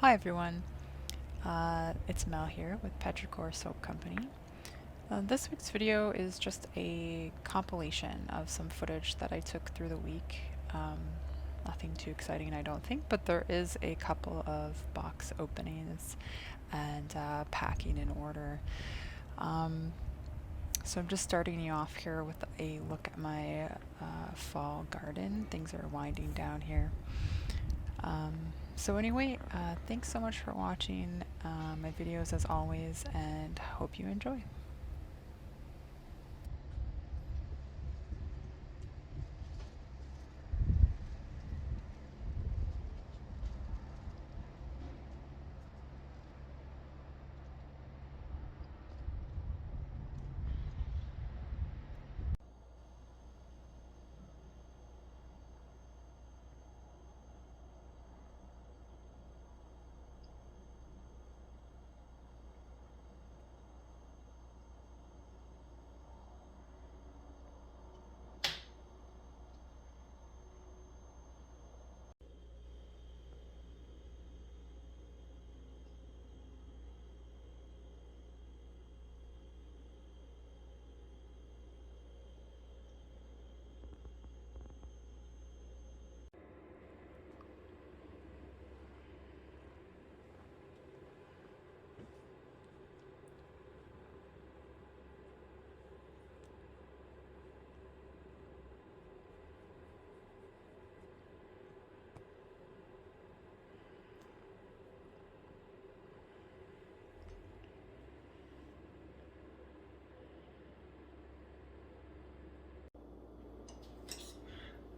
Hi everyone, it's Mel here with Petrichor Soap Company. This week's video is just a compilation of some footage that I took through the week. Nothing too exciting I don't think, but there is a couple of box openings and packing in order. So I'm just starting you off here with a look at my fall garden. Things are winding down here. So anyway, thanks so much for watching my videos as always, and hope you enjoy.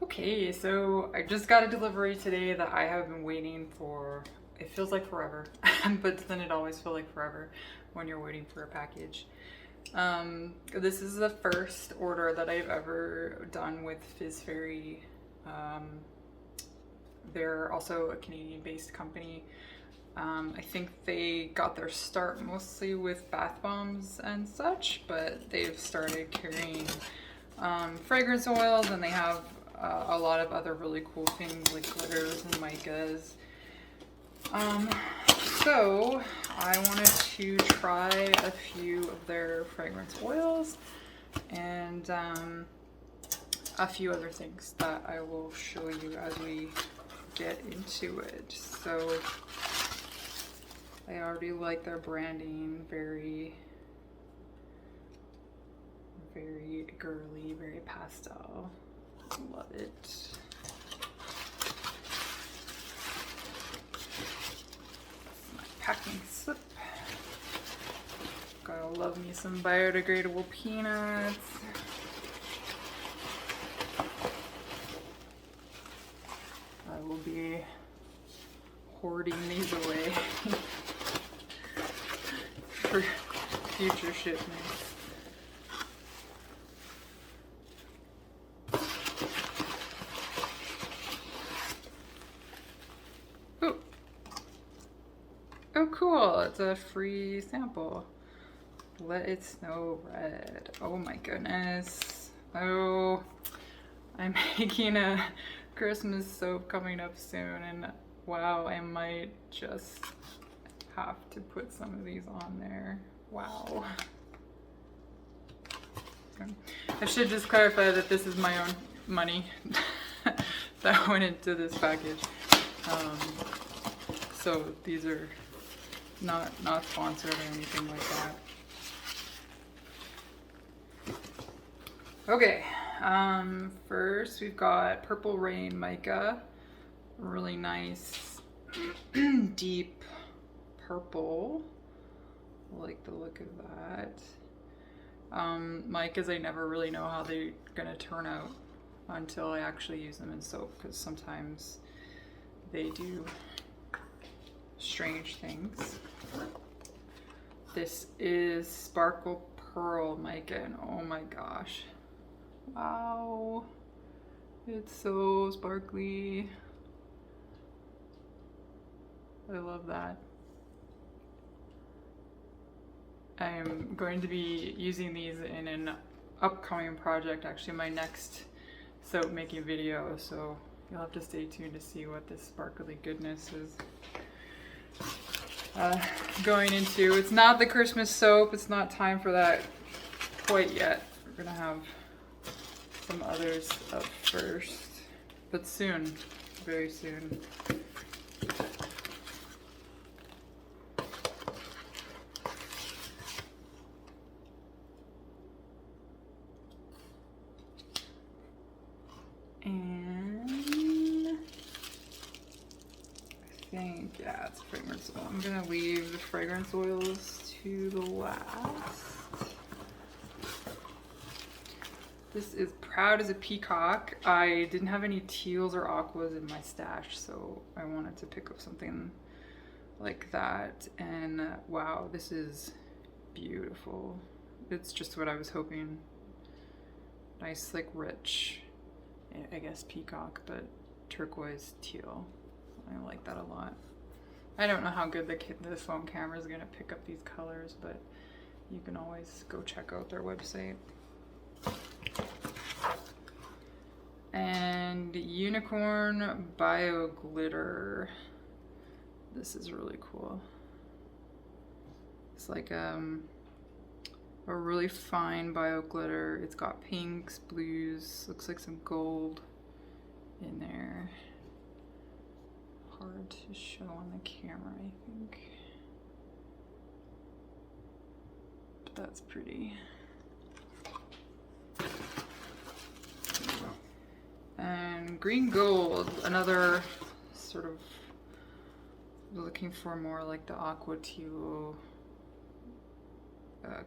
Okay, so I just got a delivery today that I have been waiting for. It feels like forever, but then it always feels like forever when you're waiting for a package. This is the first order that I've ever done with Fizz Fairy. They're also a Canadian-based company. I think they got their start mostly with bath bombs and such, but they've started carrying fragrance oils, and they have a lot of other really cool things like glitters and micas. So I wanted to try a few of their fragrance oils and a few other things that I will show you as we get into it. So I already like their branding, very girly, very pastel. Love it. My packing slip. Gotta love me some biodegradable peanuts. I will be hoarding these away for future shipments. Oh cool, it's a free sample. Let It Snow Red. Oh my goodness. Oh, I'm making a Christmas soap coming up soon, and wow, I might just have to put some of these on there. Wow. I should just clarify that this is my own money that went into this package. So these are not sponsored or anything like that. Okay, first we've got Purple Rain Mica, really nice deep purple. I like the look of that. Micas, I never really know how they're gonna turn out until I actually use them in soap, because sometimes they do strange things. This is Sparkle Pearl Mica, and oh my gosh, wow, it's so sparkly. I love that. I am going to be using these in an upcoming project, actually my next soap making video, so you'll have to stay tuned to see what this sparkly goodness is. going into. It's not the Christmas soap. It's not time for that quite yet. We're gonna have some others up first, but soon, very soon. Yeah, it's fragrance oil. I'm gonna leave the fragrance oils to the last. This is Proud as a Peacock. I didn't have any teals or aquas in my stash, so I wanted to pick up something like that. And wow, this is beautiful. It's just what I was hoping. Nice, like rich, I guess peacock, but turquoise teal. I like that a lot. I don't know how good the phone camera is going to pick up these colors, but you can always go check out their website. And Unicorn Bio Glitter. This is really cool. It's like a really fine bio glitter. It's got pinks, blues, looks like some gold in there. Hard to show on the camera, I think. But that's pretty. And Green Gold, another sort of looking for more like the aqua teal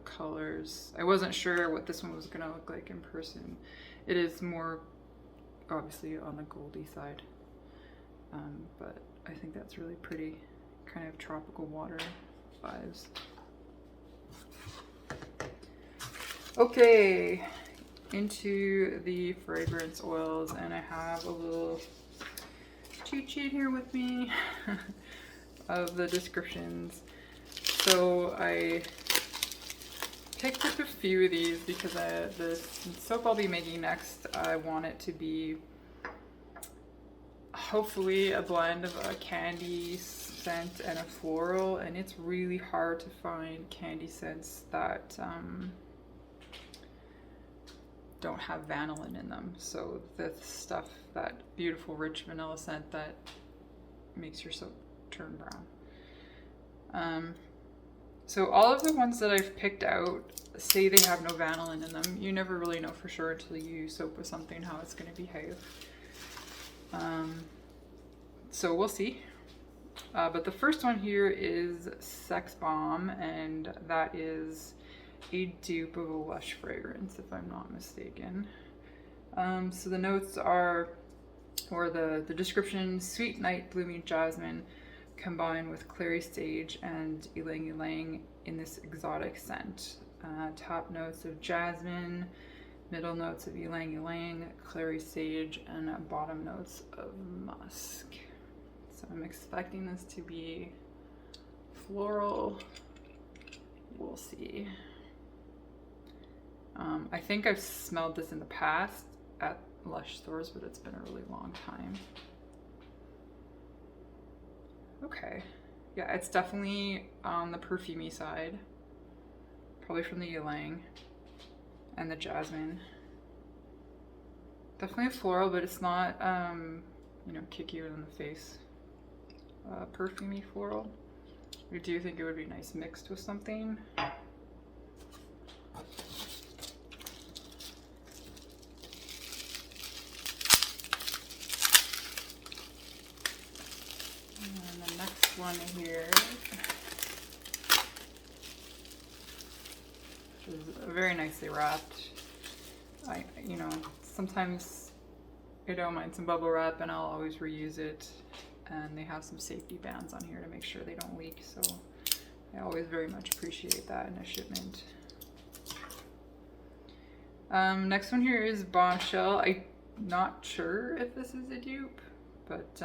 colors. I wasn't sure what this one was gonna look like in person. It is more obviously on the goldy side. But I think that's really pretty, kind of tropical water vibes. Okay, into the fragrance oils, and I have a little cheat sheet here with me of the descriptions. So I picked up a few of these because the soap I'll be making next, I want it to be hopefully a blend of a candy scent and a floral, and it's really hard to find candy scents that don't have vanillin in them. So the stuff, that beautiful rich vanilla scent that makes your soap turn brown. So all of the ones that I've picked out say they have no vanillin in them. You never really know for sure until you use soap with something how it's going to behave. So we'll see. But the first one here is Sex Bomb, and that is a dupe of a Lush fragrance, if I'm not mistaken. So the notes are, or the description, sweet night blooming jasmine combined with clary sage and ylang ylang in this exotic scent. Top notes of jasmine, middle notes of ylang ylang, clary sage, and bottom notes of musk. So I'm expecting this to be floral. We'll see. I think I've smelled this in the past at Lush stores, but it's been a really long time. Okay, yeah, it's definitely on the perfumey side, probably from the ylang and the jasmine. Definitely floral, but it's not, you know, kick you in the face. Perfumey floral. I do think it would be nice mixed with something. One here is very nicely wrapped. You know, sometimes I don't mind some bubble wrap, and I'll always reuse it. And they have some safety bands on here to make sure they don't leak. So I always very much appreciate that in a shipment. Next one here is Bombshell. I'm not sure if this is a dupe, but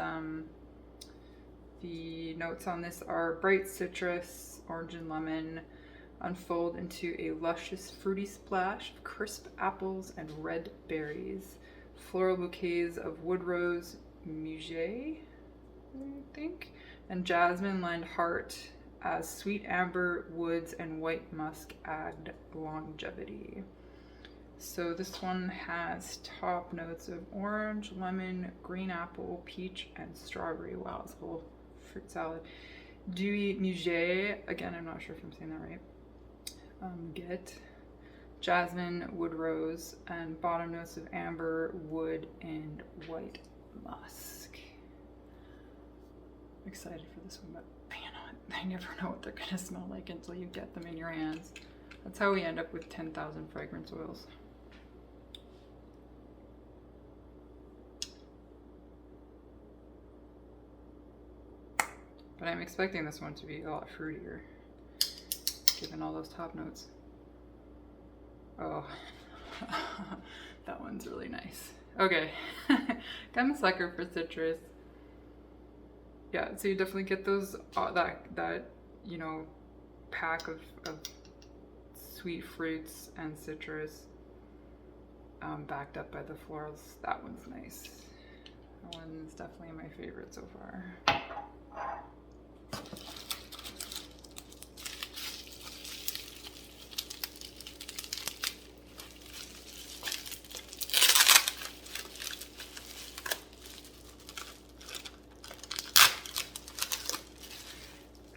the notes on this are bright citrus, orange and lemon, unfold into a luscious fruity splash of crisp apples and red berries. Floral bouquets of wood rose muguet, I think, and jasmine lend heart as sweet amber, woods, and white musk add longevity. So this one has top notes of orange, lemon, green apple, peach, and strawberry. Wow, it's a whole fruit salad. Dewy Muget, again, I'm not sure if I'm saying that right. Get jasmine, wood rose, and bottom notes of amber, wood, and white musk. I'm excited for this one, but you know, I never know what they're gonna smell like until you get them in your hands. That's how we end up with 10,000 fragrance oils. But I'm expecting this one to be a lot fruitier, given all those top notes. Oh, that one's really nice. Okay, I'm a sucker for citrus. Yeah, so you definitely get those, that you know, pack of sweet fruits and citrus backed up by the florals. That one's nice. That one's definitely my favorite so far.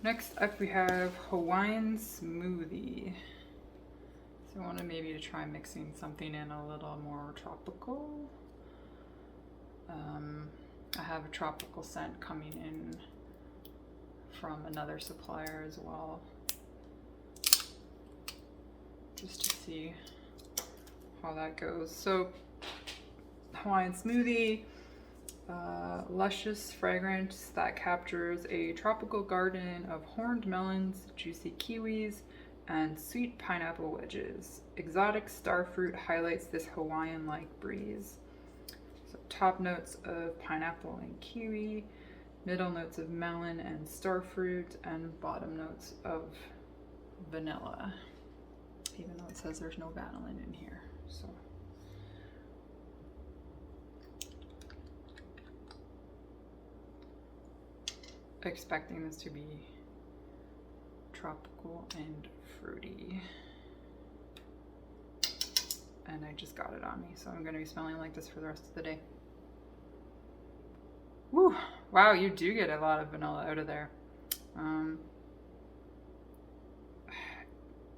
Next up we have Hawaiian Smoothie. So I wanted maybe to try mixing something in a little more tropical. I have a tropical scent coming in from another supplier as well, just to see how that goes. So Hawaiian Smoothie, luscious fragrance that captures a tropical garden of horned melons, juicy kiwis, and sweet pineapple wedges. Exotic starfruit highlights this Hawaiian-like breeze. So top notes of pineapple and kiwi, middle notes of melon and starfruit, and bottom notes of vanilla, even though it says there's no vanillin in here. So expecting this to be tropical and fruity. And I just got it on me, so I'm going to be smelling like this for the rest of the day. Woo! Wow, you do get a lot of vanilla out of there.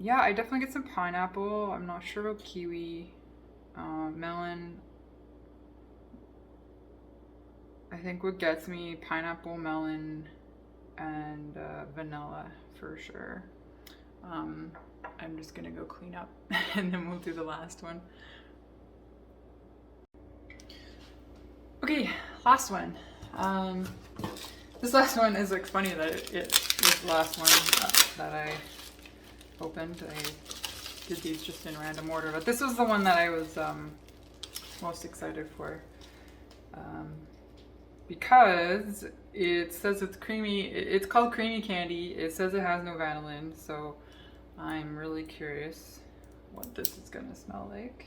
Yeah, I definitely get some pineapple. I'm not sure about kiwi. Melon. I think what gets me, pineapple, melon, and vanilla for sure. I'm just gonna go clean up and then we'll do the last one. Okay, last one. This last one is like funny that it was the last one that I opened. I did these just in random order, but this was the one that I was most excited for. Because it says it's creamy, it's called creamy candy. It says it has no vanillin, so I'm really curious what this is gonna smell like.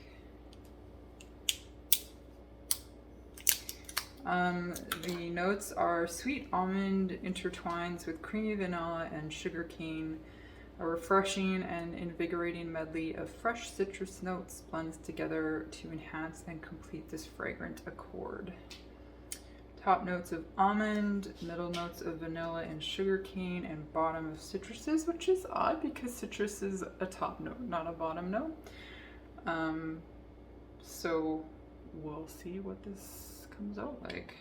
The notes are sweet almond intertwines with creamy vanilla and sugar cane. A refreshing and invigorating medley of fresh citrus notes blends together to enhance and complete this fragrant accord. Top notes of almond, middle notes of vanilla and sugarcane, and bottom of citruses, which is odd because citrus is a top note, not a bottom note. So we'll see what this comes out like.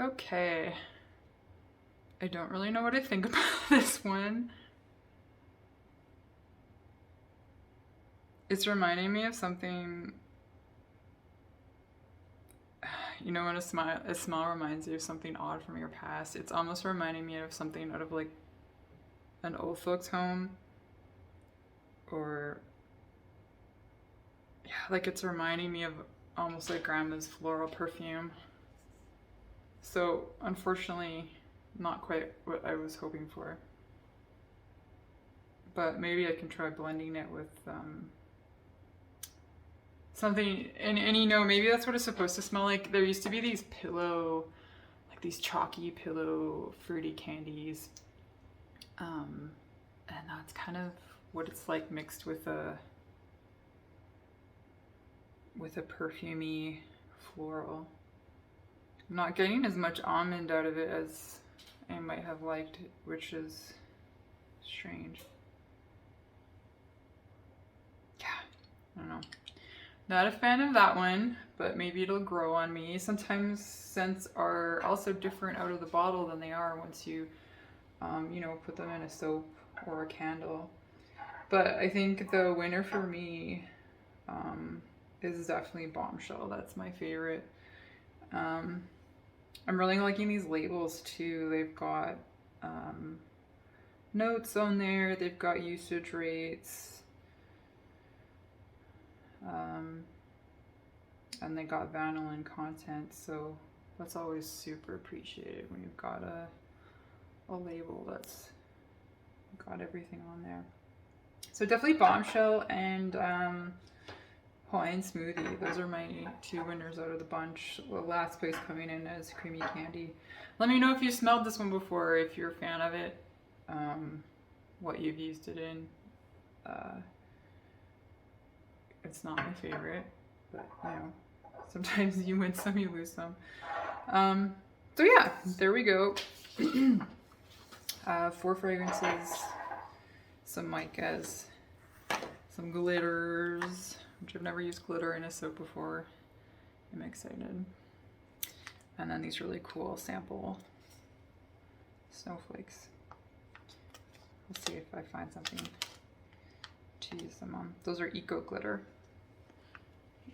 Okay, I don't really know what I think about this one. It's reminding me of something, you know, when a smell reminds you of something odd from your past. It's almost reminding me of something out of like an old folks home, or yeah, like it's reminding me of almost like grandma's floral perfume. So unfortunately, not quite what I was hoping for. But maybe I can try blending it with something, and you know, maybe that's what it's supposed to smell like. There used to be these pillow, like these chalky pillow fruity candies. And that's kind of what it's like mixed with a perfumey floral. I'm not getting as much almond out of it as I might have liked, which is strange. Yeah, I don't know. Not a fan of that one, but maybe it'll grow on me. Sometimes scents are also different out of the bottle than they are once you, you know, put them in a soap or a candle. But I think the winner for me is definitely Bombshell. That's my favorite. I'm really liking these labels too. They've got notes on there. They've got usage rates. And they got vanillin content, so that's always super appreciated when you've got a label that's got everything on there. So definitely Bombshell and Hawaiian Smoothie. Those are my two winners out of the bunch. The last place coming in as Creamy Candy. Let me know if you smelled this one before, if you're a fan of it, what you've used it in. It's not my favorite, but you know, sometimes you win some, you lose some. So yeah, there we go. 4 fragrances, some micas, some glitters, which I've never used glitter in a soap before. I'm excited. And then these really cool sample snowflakes. Let's see if I find something to use them on. Those are eco glitter.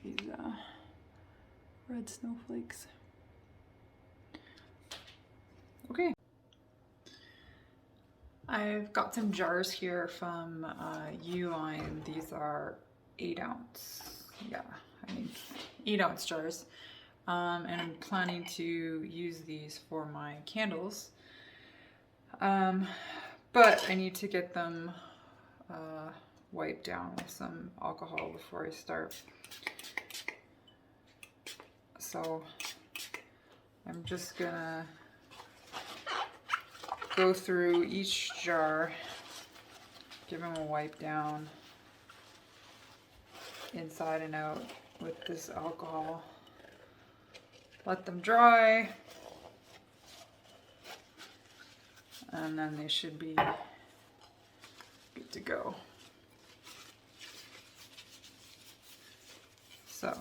These red snowflakes. Okay. I've got some jars here from Uline. These are 8 ounce. Yeah, I mean 8 ounce jars. And I'm planning to use these for my candles. But I need to get them wiped down with some alcohol before I start. So I'm just gonna go through each jar, give them a wipe down inside and out with this alcohol. Let them dry, and then they should be good to go. So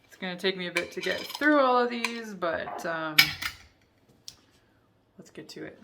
it's going to take me a bit to get through all of these, but let's get to it.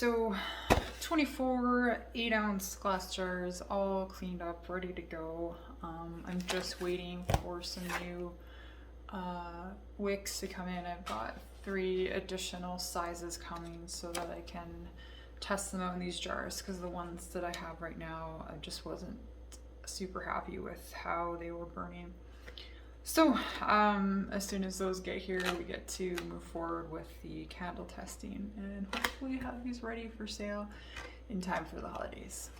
so 24 8-ounce glass jars, all cleaned up, ready to go. I'm just waiting for some new wicks to come in. I've got 3 additional sizes coming so that I can test them out in these jars, because the ones that I have right now, I just wasn't super happy with how they were burning. So as soon as those get here, we get to move forward with the candle testing and hopefully have these ready for sale in time for the holidays.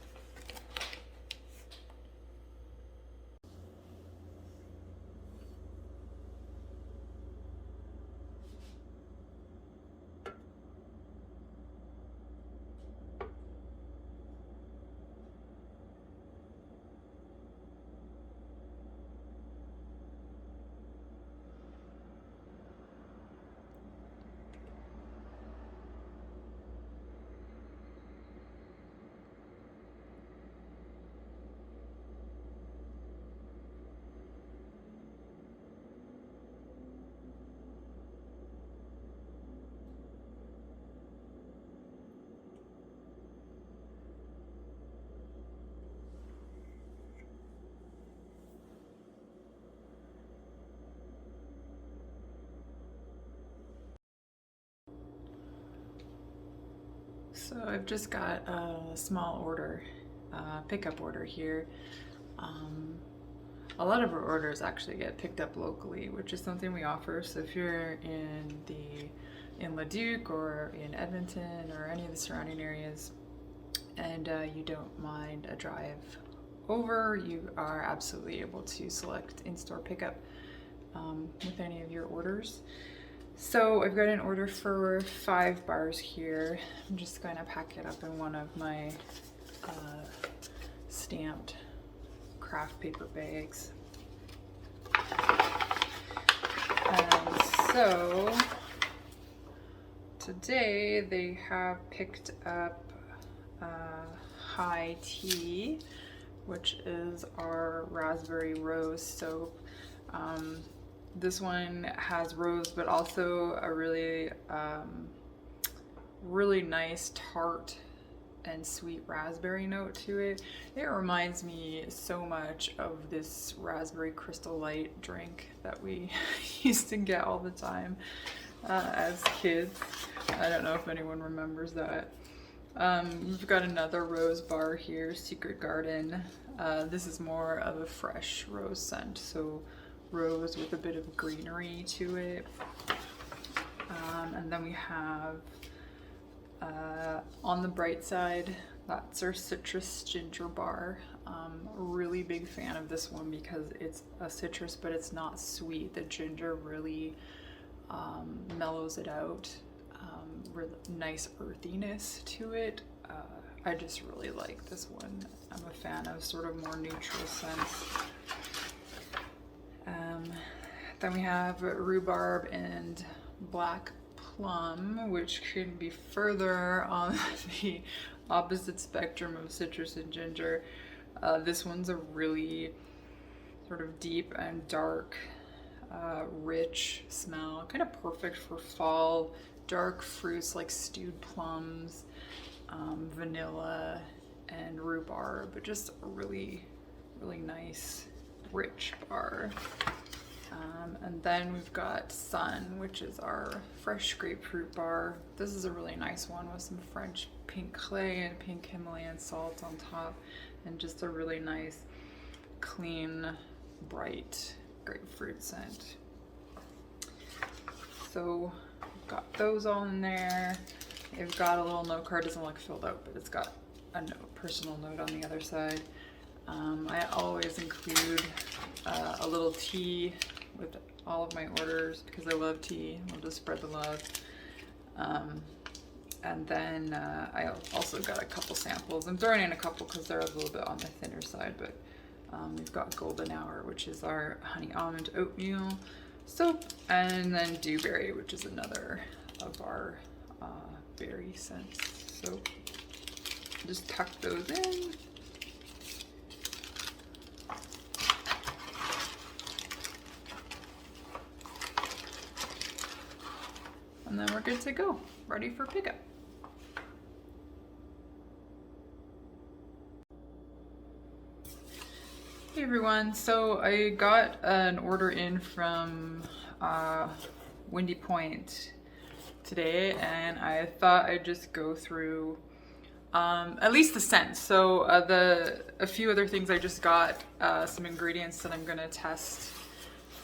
So I've just got a small order, pickup order here. A lot of our orders actually get picked up locally, which is something we offer. So if you're in Leduc or in Edmonton or any of the surrounding areas, and you don't mind a drive over, you are absolutely able to select in-store pickup with any of your orders. So I've got an order for 5 bars here. I'm just going to pack it up in one of my stamped craft paper bags. And so today they have picked up High Tea, which is our raspberry rose soap. This one has rose, but also a really, really nice tart and sweet raspberry note to it. It reminds me so much of this raspberry Crystal Light drink that we used to get all the time as kids. I don't know if anyone remembers that. We've got another rose bar here, Secret Garden. This is more of a fresh rose scent, so rose with a bit of greenery to it. And then we have on the bright side, that's our citrus ginger bar. Really big fan of this one because it's a citrus, but it's not sweet. The ginger really mellows it out. Nice earthiness to it. I just really like this one. I'm a fan of sort of more neutral scents. Then we have rhubarb and black plum, which can be further on the opposite spectrum of citrus and ginger. This one's a really sort of deep and dark, rich smell, kind of perfect for fall. Dark fruits like stewed plums, vanilla, and rhubarb, but just a really, really nice, rich bar. And then we've got Sun, which is our fresh grapefruit bar. This is a really nice one with some French pink clay and pink Himalayan salt on top, and just a really nice, clean, bright grapefruit scent. So we've got those all in there. They've got a little note card, doesn't look filled out, but it's got a note, personal note on the other side. I always include a little tea with all of my orders because I love tea. I'll just spread the love. And then I also got a couple samples. I'm throwing in a couple because they're a little bit on the thinner side, but we've got Golden Hour, which is our honey almond oatmeal soap, and then Dewberry, which is another of our berry scents. So just tuck those in. And then we're good to go, ready for pickup. Hey everyone, so I got an order in from Windy Point today, and I thought I'd just go through at least the scents. So a few other things I just got, some ingredients that I'm gonna test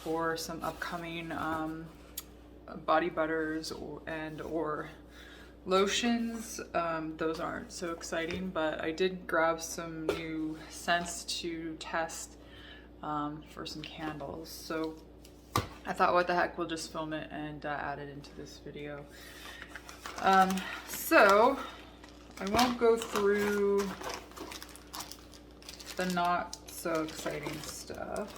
for some upcoming body butters or lotions. Those aren't so exciting, but I did grab some new scents to test for some candles. So I thought, what the heck, we'll just film it and add it into this video. So I won't go through the not so exciting stuff.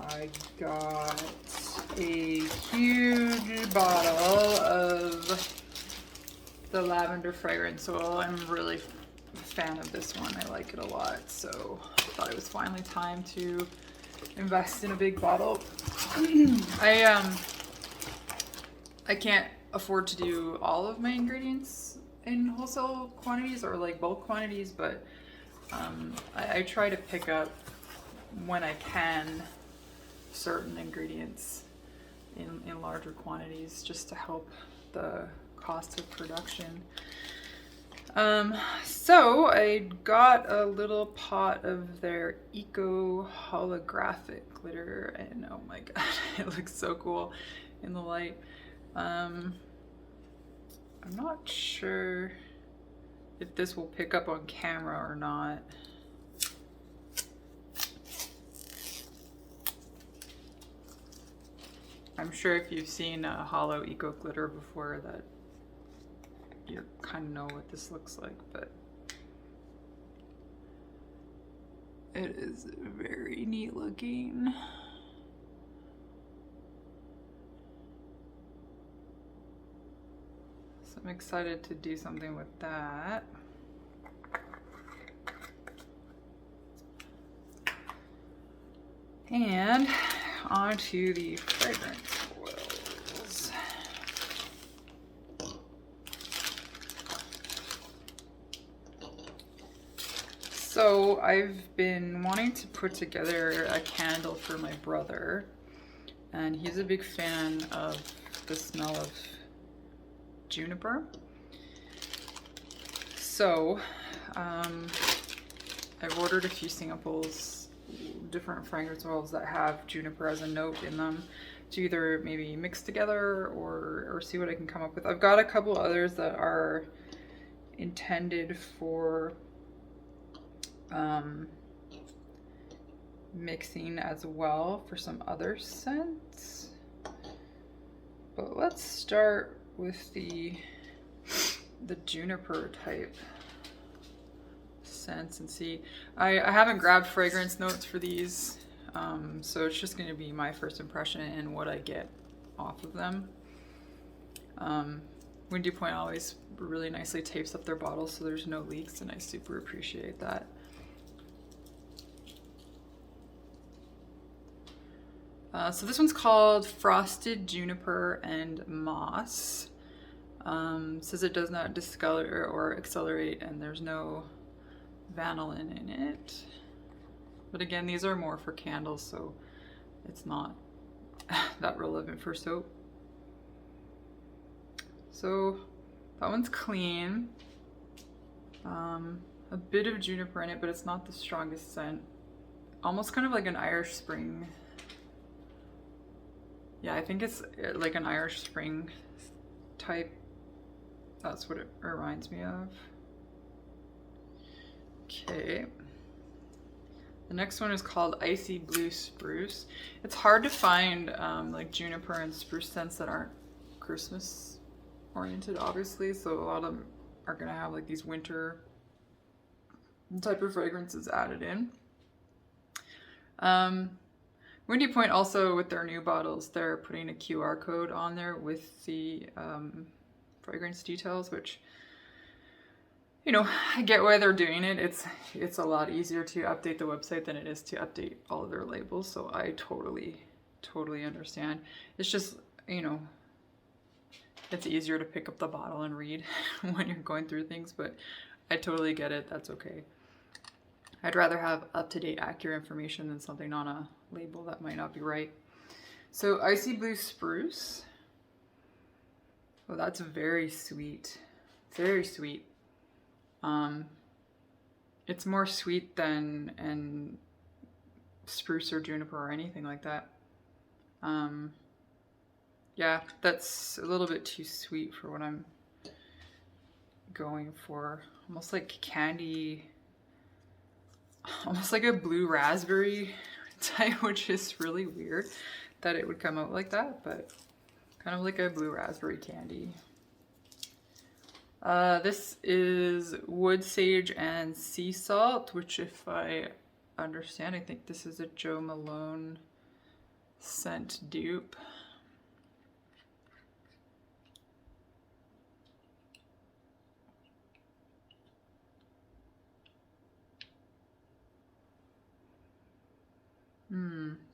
I got a huge bottle of the lavender fragrance oil. I'm really a fan of this one. I like it a lot, so I thought it was finally time to invest in a big bottle. I can't afford to do all of my ingredients in wholesale quantities or like bulk quantities, but I try to pick up when I can certain ingredients in larger quantities just to help the cost of production. So I got a little pot of their eco holographic glitter, and oh my god, it looks so cool in the light. I'm not sure if this will pick up on camera or not. I'm sure if you've seen a hollow eco glitter before that you kind of know what this looks like, but it is very neat looking. So I'm excited to do something with that. And onto the fragrance oils. So I've been wanting to put together a candle for my brother, and he's a big fan of the smell of juniper. So I've ordered a few samples, different fragrance oils that have juniper as a note in them, to either maybe mix together or see what I can come up with. I've got a couple others that are intended for mixing as well for some other scents. But let's start with the juniper type scents and see. I haven't grabbed fragrance notes for these, so it's just going to be my first impression and what I get off of them. Windy Point always really nicely tapes up their bottles so there's no leaks, and I super appreciate that. So this one's called Frosted Juniper and Moss. Says it does not discolor or accelerate, and there's no vanillin in it. But again, these are more for candles, so it's not that relevant for soap. So that one's clean. A bit of juniper in it, but it's not the strongest scent. Almost kind of like an Irish Spring. Yeah, I think it's like an Irish Spring type. That's what it reminds me of. Okay. The next one is called Icy Blue Spruce. It's hard to find like juniper and spruce scents that aren't Christmas oriented, obviously. So a lot of them are gonna have like these winter type of fragrances added in. Windy Point also, with their new bottles, they're putting a QR code on there with the fragrance details, which, you know, I get why they're doing it. It's a lot easier to update the website than it is to update all of their labels, so I totally totally understand. It's just, you know, it's easier to pick up the bottle and read when you're going through things, but I totally get it. That's okay. I'd rather have up-to-date, accurate information than something on a label that might not be right. So Icy Blue Spruce. Oh, that's very sweet. Very sweet. It's more sweet than spruce or juniper or anything like that. Yeah, that's a little bit too sweet for what I'm going for. Almost like candy, almost like a blue raspberry type, which is really weird that it would come out like that, but kind of like a blue raspberry candy. This is wood sage and sea salt, which, if I understand, I think this is a Joe Malone scent dupe.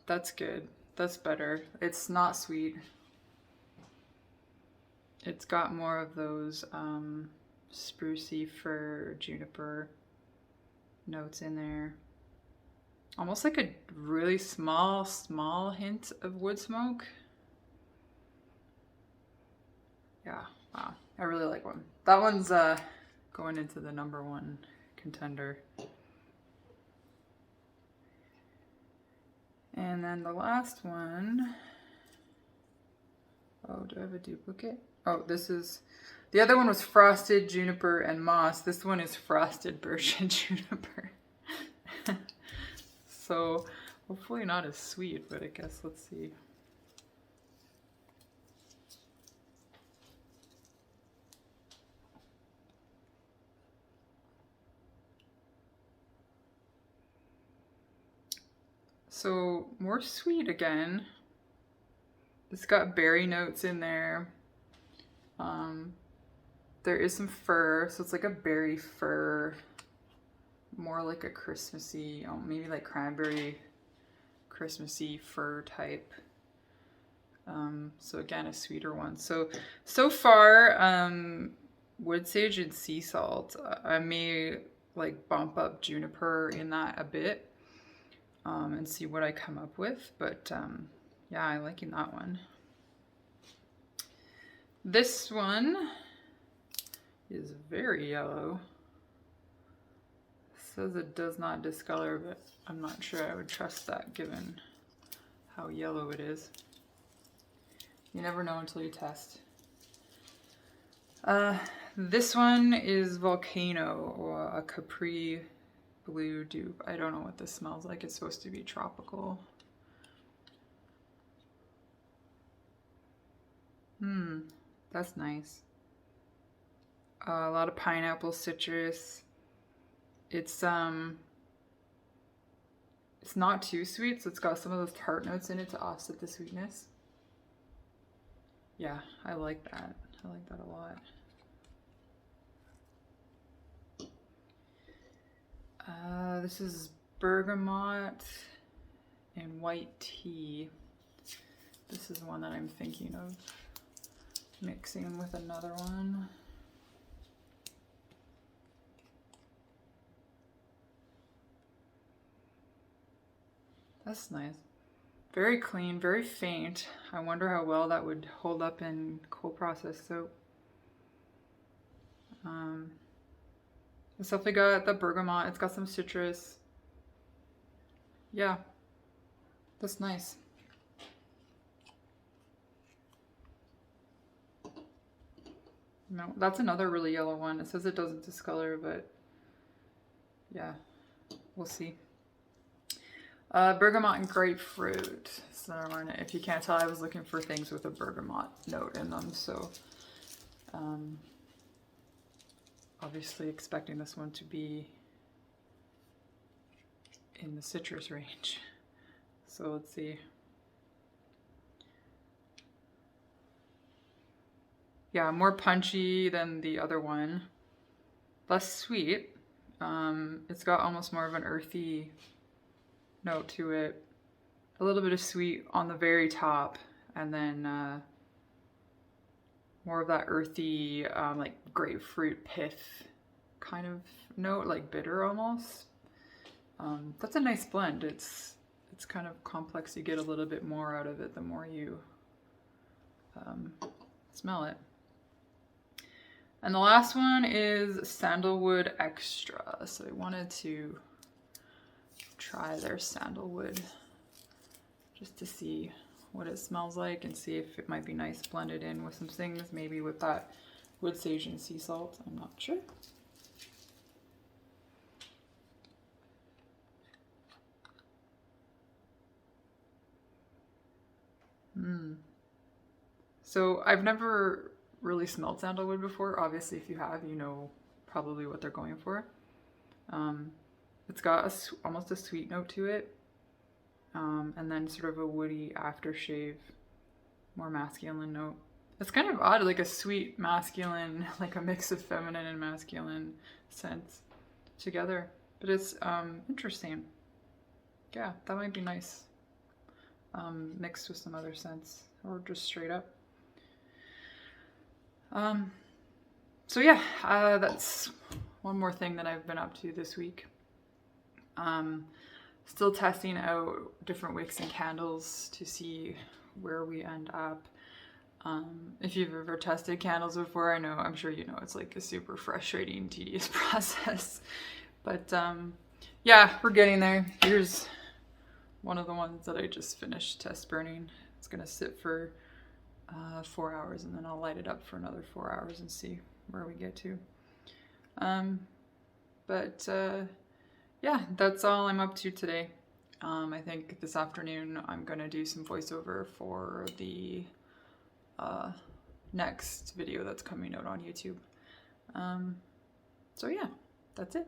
That's good. That's better. It's not sweet. It's got more of those sprucey fir, juniper notes in there. Almost like a really small hint of wood smoke. Yeah, wow. I really like one. That one's going into the #1 contender. And then the last one, oh, do I have a duplicate? Oh, this is, the other one was frosted juniper and moss. This one is frosted birch and juniper. So hopefully not as sweet, but I guess let's see. So more sweet again. It's got berry notes in there. There is some fir, so it's like a berry fir, more like a Christmassy, oh, maybe like cranberry Christmassy fir type. So again, a sweeter one. So far, wood sage and sea salt. I may like bump up juniper in that a bit. And see what I come up with, but yeah, I'm liking that one. This one is very yellow. It says it does not discolor, but I'm not sure I would trust that given how yellow it is. You never know until you test. This one is Volcano, or a Capri Blue dupe. I don't know what this smells like. It's supposed to be tropical. That's nice. A lot of pineapple, citrus. It's not too sweet, so it's got some of those tart notes in it to offset the sweetness. Yeah, I like that. I like that a lot. This is bergamot and white tea. This is one that I'm thinking of mixing with another one. That's nice. Very clean, very faint. I wonder how well that would hold up in cold process soap. It's definitely got the bergamot. It's got some citrus. Yeah, that's nice. No, that's another really yellow one. It says it doesn't discolor, but yeah, we'll see. Bergamot and grapefruit. So if you can't tell, I was looking for things with a bergamot note in them, so obviously expecting this one to be in the citrus range. So let's see. Yeah, more punchy than the other one. Less sweet. It's got almost more of an earthy note to it. a little bit of sweet on the very top, and then more of that earthy, like grapefruit pith kind of note, like bitter almost. That's a nice blend. It's kind of complex. You get a little bit more out of it the more you smell it. And the last one is Sandalwood Extra. So I wanted to try their sandalwood just to see what it smells like and see if it might be nice blended in with some things, maybe with that wood sage and sea salt. I'm not sure. So I've never really smelled sandalwood before. Obviously, if you have, you know probably what they're going for. It's got almost a sweet note to it, and then sort of a woody aftershave, more masculine note. It's kind of odd, like a sweet masculine, like a mix of feminine and masculine scents together. But it's interesting. Yeah, that might be nice. Mixed with some other scents, or just straight up. So yeah, that's one more thing that I've been up to this week. Still testing out different wicks and candles to see where we end up. If you've ever tested candles before, I'm sure you know it's like a super frustrating, tedious process. But yeah, we're getting there. Here's one of the ones that I just finished test burning. It's gonna sit for 4 hours, and then I'll light it up for another 4 hours and see where we get to. Yeah, that's all I'm up to today. I think this afternoon I'm gonna do some voiceover for the next video that's coming out on YouTube. So yeah, that's it.